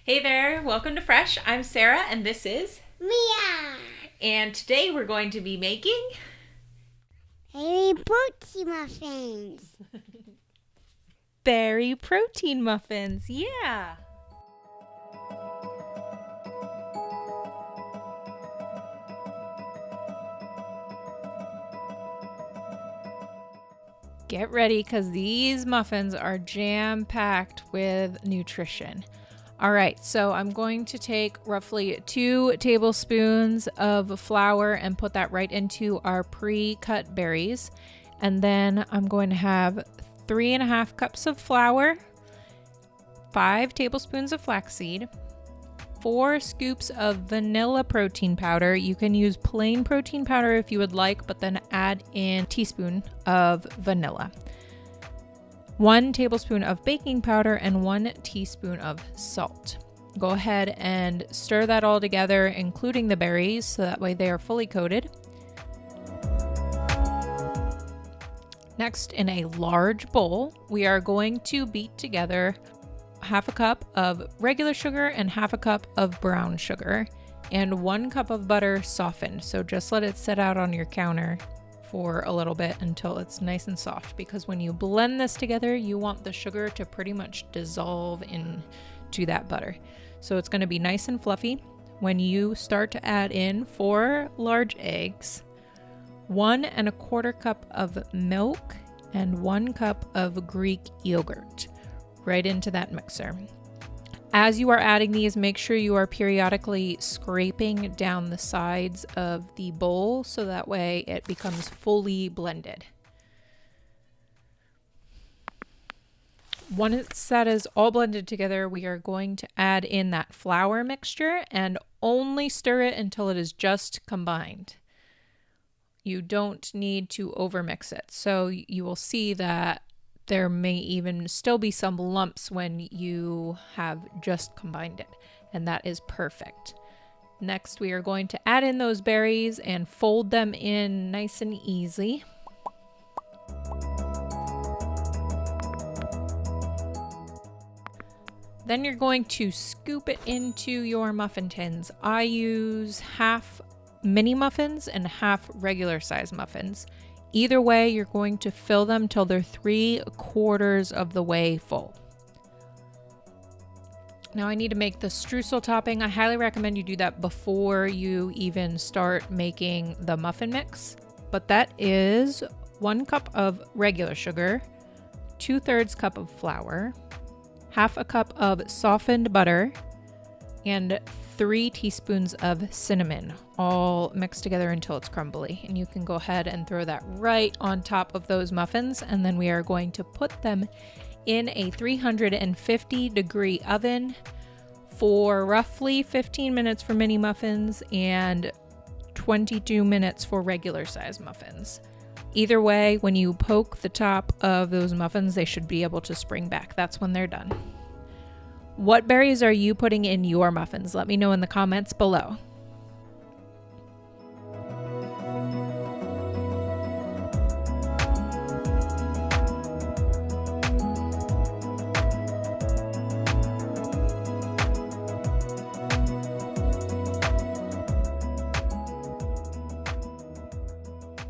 Hey there, welcome to Fresh. I'm Sarah and this is Mia. And today we're going to be making Berry protein muffins. berry protein muffins. Yeah. Get ready because these muffins are jam-packed with nutrition. All right, so I'm going to take roughly 2 tablespoons of flour and put that right into our pre-cut berries. And then I'm going to have 3.5 cups of flour, 5 tablespoons of flaxseed, 4 scoops of vanilla protein powder. You can use plain protein powder if you would like, but then add in a teaspoon of vanilla. 1 tablespoon of baking powder and 1 teaspoon of salt. Go ahead and stir that all together, including the berries, so that way they are fully coated. Next, in a large bowl, we are going to beat together 1/2 cup of regular sugar and 1/2 cup of brown sugar and 1 cup of butter softened. So just let it sit out on your counter for a little bit until it's nice and soft, because when you blend this together, you want the sugar to pretty much dissolve into that butter. So it's going to be nice and fluffy. When you start to add in 4 large eggs, 1¼ cup of milk, and 1 cup of Greek yogurt right into that mixer. As you are adding these, make sure you are periodically scraping down the sides of the bowl so that way it becomes fully blended. Once that is all blended together, we are going to add in that flour mixture and only stir it until it is just combined. You don't need to overmix it. So you will see that there may even still be some lumps when you have just combined it, and that is perfect. Next, we are going to add in those berries and fold them in nice and easy. Then you're going to scoop it into your muffin tins. I use half mini muffins and half regular size muffins. Either way, you're going to fill them till they're 3/4 of the way full. Now I need to make the streusel topping. I highly recommend you do that before you even start making the muffin mix. But that is 1 cup of regular sugar, 2/3 cup of flour, 1/2 cup of softened butter, and 3 teaspoons of cinnamon, all mixed together until it's crumbly. And you can go ahead and throw that right on top of those muffins. And then we are going to put them in a 350-degree oven for roughly 15 minutes for mini muffins and 22 minutes for regular size muffins. Either way, when you poke the top of those muffins, they should be able to spring back. That's when they're done. What berries are you putting in your muffins? Let me know in the comments below.